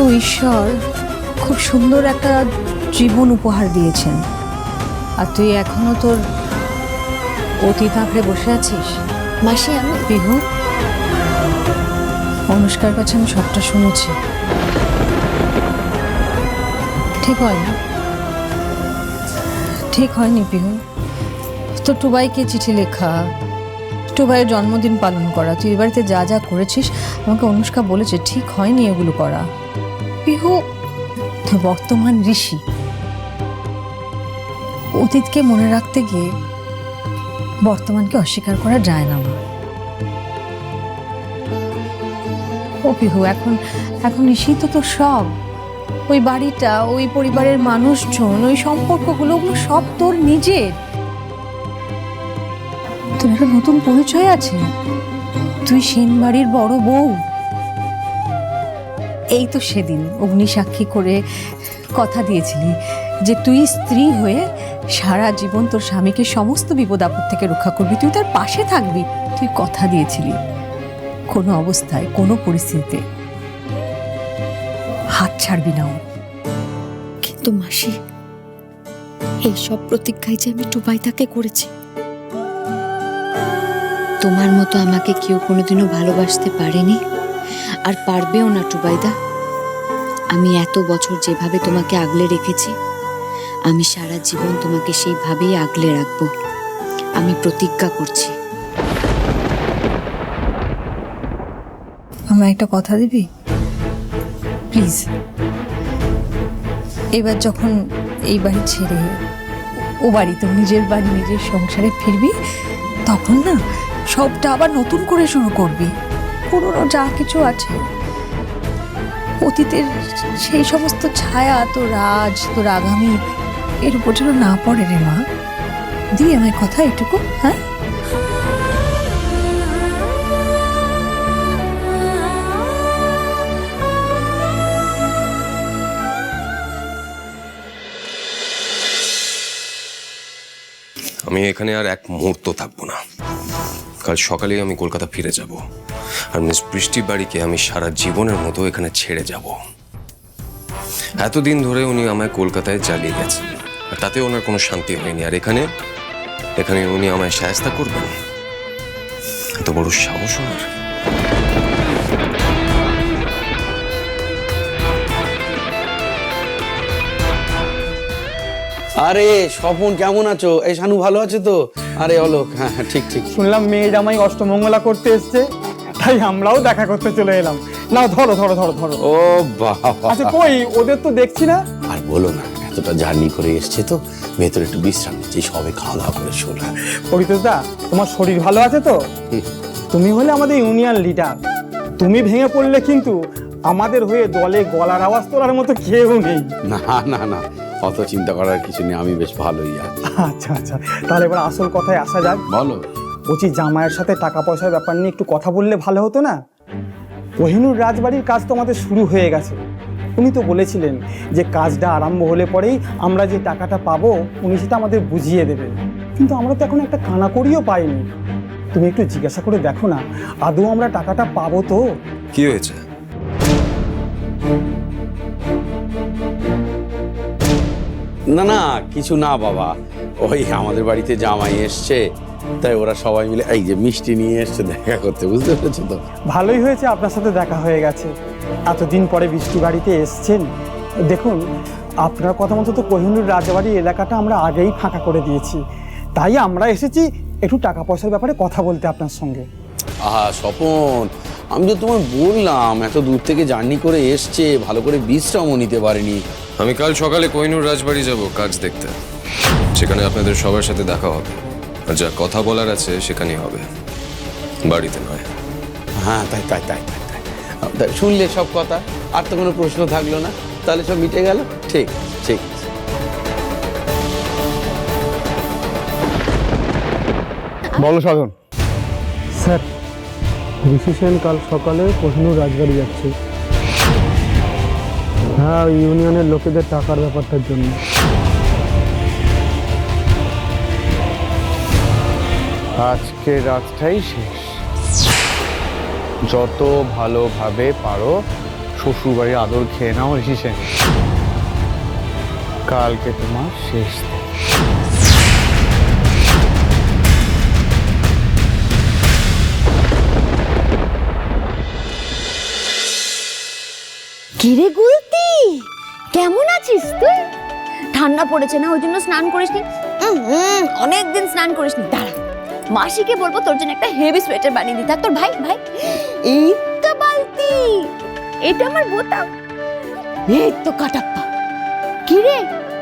ও ঈশ্বর খুব সুন্দর একটা জীবন উপহার দিয়েছেন, আর তুই এখনো তোর অতীত আঁকড়ে বসে আছিস। মাসি আমি বিহু, অনুষ্কার কাছে আমি সবটা শুনেছি। ঠিক হয়নি, ঠিক হয়নি বিহু। তো টুবাইকে চিঠি লেখা, টুবাইয়ের জন্মদিন পালন করা, তুই এ বাড়িতে যা যা করেছিস আমাকে অনুষ্কা বলেছে ঠিক হয়নি এগুলো করা। বিহু তুই বর্তমান ঋষি, অতীতকে মনে রাখতে গিয়ে বর্তমানকে অস্বীকার করা যায় না মা। ও বিহু, এখন এখন ঋষি তো তোর সব, ওই বাড়িটা, ওই পরিবারের মানুষজন, ওই সম্পর্কগুলো, ওগুলো সব তোর নিজের। তোর একটা নতুন পরিচয় আছে, তুই সেন বাড়ির বড় বউ। এই তো সেদিন অগ্নিসাক্ষী করে কথা দিয়েছিলি যে তুই স্ত্রী হয়ে সারা জীবন তোর স্বামীকে সমস্ত বিপদ আপদ থেকে রক্ষা করবি, তুই তার পাশে থাকবি। তুই কথা দিয়েছিলি কোনো অবস্থায় কোনো পরিস্থিতিতে হাত ছাড়বি না। কিন্তু মাসি, এইসব প্রতিজ্ঞাই যে আমি টুবাইদাকে করেছি। তোমার মতো আমাকে কেউ কোনোদিনও ভালোবাসতে পারেনি, আর পারবেও না টুবাইদা। আমি এত বছর যেভাবে তোমাকে আগলে রেখেছি, আমি সারা জীবন তোমাকে সেইভাবেই আগলে রাখবো। আমি প্রতিজ্ঞা করছি। আমায় একটা কথা দিবি প্লিজ? এবার যখন এই বাড়ি ছেড়ে ও বাড়ি, তো নিজের বাড়ি, নিজের সংসারে ফিরবি, তখন না সবটা আবার নতুন করে শুরু করবি। পুরনো যা কিছু আছে, অতীতের সেই সমস্ত ছায়া, তোর আজ, তোর আগামী, এর উপর যেন না পড়ে রে মা। দিয়ে আমায় কথা এটুকু, হ্যাঁ? আমি এখানে আর এক মুহূর্ত থাকবো না। কাল সকালেই আমি কলকাতা ফিরে যাব, আর মিস বৃষ্টি বাড়িকে আমি সারা জীবনের মতো এখানে ছেড়ে যাব। এতদিন ধরে উনি আমায় কলকাতায় জ্বালিয়ে গেছেন, আর তাতে ওনার কোনো শান্তি হয়নি। আর এখানে এখানে উনি আমায় শায়েস্তা করবেন? এত বড় সাহস ওনার! আরে স্বপন, কেমন আছো? এই শানু ভালো আছে তো? আরে অলোক, হ্যাঁ ঠিক ঠিক। শুনলাম মেয়ে জামাই অষ্টমঙ্গলা করতে এসছে, তাই আমরাও দেখা করতে চলে এলাম। নাও ধরো ধরো ধরো ধরো। ও বাবা, আচ্ছা কই ওদের তো দেখছি না। আর বলো না, এতটা জার্নি করে এসছে তো ভেতরে একটু বিশ্রাম নিচ্ছে, সবে খাওয়া দাওয়া করে শোনা। পরিতোষ দা, তোমার শরীর ভালো আছে তো? তুমি হলে আমাদের ইউনিয়ন লিডার, তুমি ভেঙে পড়লে কিন্তু আমাদের হয়ে দলে গলার আওয়াজ তোলার মতো কেউ নেই। না না না, অত চিন্তা করার কিছু নেই, আমি বেশ ভালোই আছি। আচ্ছা আচ্ছা, তাহলে এবার আসল কথায় আসা যাক। বলো। বলছি জামাইয়ের সাথে টাকা পয়সার ব্যাপার নিয়ে একটু কথা বললে ভালো হতো না? কোহিনূর রাজবাড়ির কাজ তো আমাদের শুরু হয়ে গেছে। উনি তো বলেছিলেন যে কাজটা আরম্ভ হলে পরেই আমরা যে টাকাটা পাবো উনি সেটা আমাদের বুঝিয়ে দেবেন, কিন্তু আমরা তো এখন একটা কানাকড়িও পাইনি। তুমি একটু জিজ্ঞাসা করে দেখো না, আদৌ আমরা টাকাটা পাবো তো? কি হয়েছে? না না, কিছু না বাবা, ওই আমাদের বাড়িতে জামাই এসছে, তাই ওরা সবাই মিলে এই যে মিষ্টি নিয়ে এসছে দেখা করতে, বুঝতে পেরেছো তো? ভালোই হয়েছে আপনার সাথে দেখা হয়ে গেছে, এতদিন পরে বৃষ্টি বাড়িতে এসছেন। দেখুন, আপনার কথা মতো তো কোহিনূর রাজবাড়ি এলাকাটা আমরা আগেই ফাঁকা করে দিয়েছি, তাই আমরা এসেছি একটু টাকা পয়সার ব্যাপারে কথা বলতে আপনার সঙ্গে। আহা স্বপন, আমি তো তোমার বললাম এত দূর থেকে জার্নি করে এসছে, ভালো করে বিশ্রামও নিতে পারেনি। আমি কাল সকালে কোহিনূর রাজবাড়ি যাব কাজ দেখতে। সেখানে আপনাদের সবার সাথে দেখা হবে, আর যা কথা বলার আছে সেখানেই হবে, বাড়িতে নয়। হ্যাঁ তাই তাই তাই তাই তাই শুনলে সব কথা, আর তো কোনো প্রশ্ন থাকলো না, তাহলে সব মিটে গেল। ঠিক ঠিক। বলো সাধন। স্যার, ঋষি সেন কাল সকালে কোহিনূর রাজবাড়ি যাচ্ছে। হ্যাঁ, ইউনিয়নের লোকেদের টাকার ব্যাপারটার জন্য। আজকে রাতটাই শেষ। যত ভালোভাবে পারো শ্বশুর বাড়ি আদর খেয়ে নাও ঋষি সেন। কালকে তোমার শেষ দিন। কিরে গুলতি, কেমন আছিস তুই? ঠান্ডা পড়েছে না, ওই জন্য স্নান করিসনি? অনেকদিন স্নান করিসনি। দাঁড়া, মাসিকে বলবো তোর জন্য একটা হেভি সোয়েটার বানিয়ে দিতে। আর তোর ভাই ভাই এই তো বালতি, এটা আমার বোতাম, এই তো কাটাপ্পা। কিরে,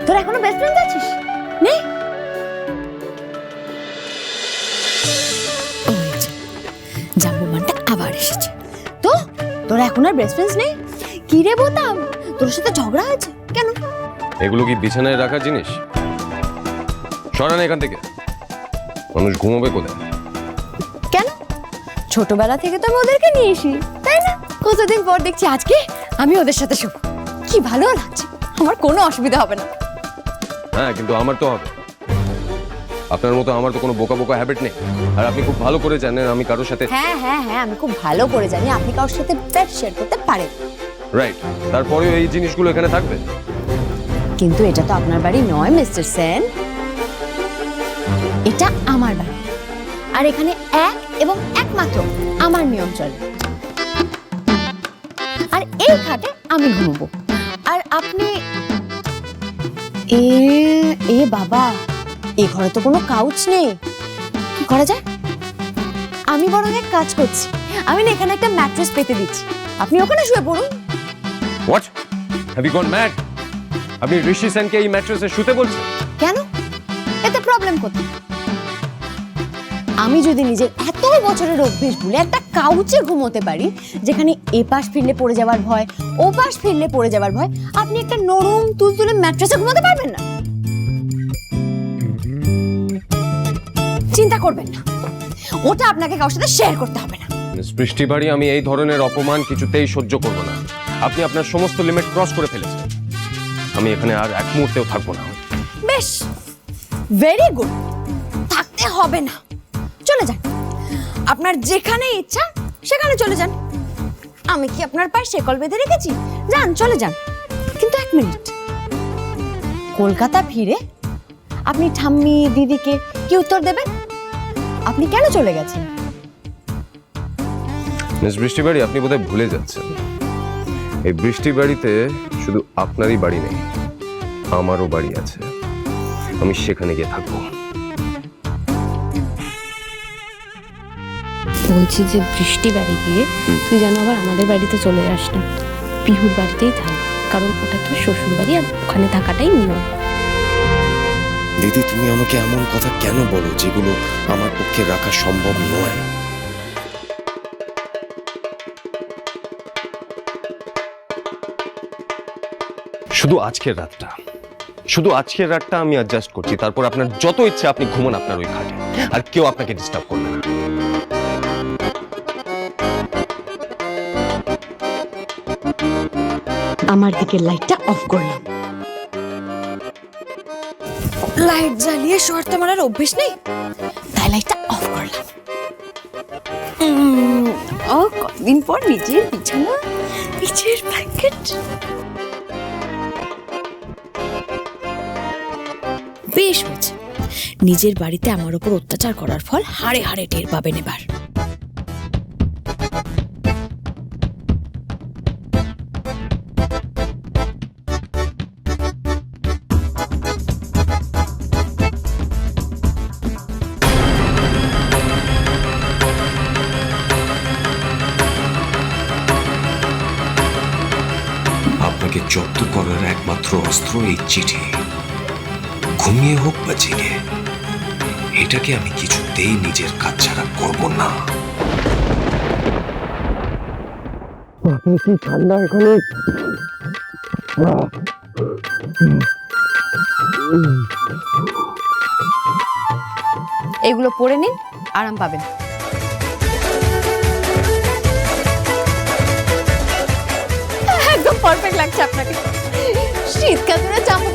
তোর এখনো বেস্ট ফ্রেন্ড আছিস? নেই? ওই যে জাম্বুমানটা আবার এসেছে। তো তোর এখন আর বেস্ট ফ্রেন্ডস নেই? কিরে বোতাম, তোর সাথে ঝগড়া হয়েছে কেন? এগুলো কি বিছানায় রাখার জিনিস? সরান এখান থেকে। মানুষ ঘুমোবে কোথায়? কেন, ছোটবেলা থেকে তো আমি ওদেরকে নিয়ে এসি, তাই না? কতদিন পর দেখছি আজকে আমি ওদের সাথে শুভ। কি ভালো লাগছে, আমার কোনো অসুবিধা হবে না। হ্যাঁ, কিন্তু আমার তো হবে। আপনার মতো আমার তো কোনো বোকা বোকা হ্যাবিট নেই। আর আপনি খুব ভালো করে জানেন আমি কারোর সাথে। হ্যাঁ হ্যাঁ হ্যাঁ, আমি খুব ভালো করে জানি আপনি কারোর সাথে বেড শেয়ার করতে পারেন, রাইট। তারপরেও এই জিনিসগুলো এখানে থাকবে। কিন্তু এটা তো আপনার বাড়ি নয় মিস্টার সেন, এটা আমার বাড়ি। আর এখানে এক এবং একমাত্র আমার নিয়ম চলে। আর এই খাটে আমি ঘুমবো, আর আপনি এ বাবা, এই ঘরে তো কোনো কাউচ নেই, কি করা যায়? আমি বরং এক কাজ করছি, আমি না এখানে একটা ম্যাট্রেস পেতে দিচ্ছি, আপনি ওখানে শুয়ে পড়ুন। What, have you gone mad? আপনি ঋষি সেনকে এই ম্যাট্রেসে শুতে বলছেন? কেন, এতে প্রবলেম কোথায়? আমি যদি নিজের এত বছরের অভ্যেস ভুলে একটা কাউচে ঘুমোতে পারি, যেখানে এ পাশ ফিরলে পড়ে যাওয়ার ভয়, ও পাশ ফিরলে পড়ে যাওয়ার ভয়, আপনি একটা নরম তুলতুলে ম্যাট্রেসে ঘুমোতে পারবেন না? চিন্তা করবেন না, ওটা আপনাকে কারোর সাথে শেয়ার করতে হবে না। মিস বৃষ্টি বাড়ি, আমি এই ধরনের অপমান কিছুতেই সহ্য করব না। আপনি আপনার সমস্ত লিমিট ক্রস করে ফেলেছেন। আমি এখানে আর এক মুহূর্তেও থাকবো না। বেশ, ভেরি গুড, থাকতে হবে না, চলে যান। আপনার যেখানে ইচ্ছা সেখানে চলে যান। আমি কি আপনার পায়ে শেকল বেঁধে রেখেছি? যান, চলে যান। কিন্তু এক মিনিট, কলকাতা ফিরে আপনি ঠাম্মি দিদিকে কি উত্তর দেবেন? আপনি কেন চলে গেছেন? মিস বৃষ্টি বাড়ি, আপনি বোধহয় ভুলে যাচ্ছেন, এই বৃষ্টি বাড়িতে শুধু আপনারই বাড়ি নেই, আমারও বাড়ি আছে। আমি সেখানে গিয়ে থাকবো। বলছি যে বৃষ্টি বাড়ি গিয়ে তুই যেন আবার আমাদের বাড়িতে চলে যাস না, পিহুর বাড়িতেই থাক, কারণ ওটা তোর শ্বশুর বাড়ি আর ওখানে থাকাটাই নিয়ম। দিদি, তুমি আমাকে এমন কথা কেন বলো যেগুলো আমার পক্ষে রাখা সম্ভব নয়? শুধু আজকের রাতটা আমি অ্যাডজাস্ট করছি, তারপর আপনার যত ইচ্ছে আপনি ঘুমান আপনার ওই খাটে, আর কেউ আপনাকে ডিস্টার্ব করবে না। আমার দিকে লাইটটা অফ করলাম। লাইট জ্বালিয়ে শর্ত মারার অভ্যেস নেই, তাই লাইটটা অফ করলাম। ও কদিন পর নিজের বিছানা, নিজের ব্ল্যাঙ্কেট। বেশ হয়েছে, নিজের বাড়িতে আমার উপর অত্যাচার করার ফল হাড়ে হাড়ে টের পাবেন এবার। আপনাকে জব্দ করার একমাত্র অস্ত্র এই চিঠি, ঘুমিয়ে হোক বা জেগে, এটাকে আমি কিছুতেই নিজের কাজ ছাড়া করব না। আপনি কি ঠান্ডা এখানে? এগুলো পরে নিন, আরাম পাবেন। একদম পারফেক্ট লাগছে আপনাকে, শীতকালে জামা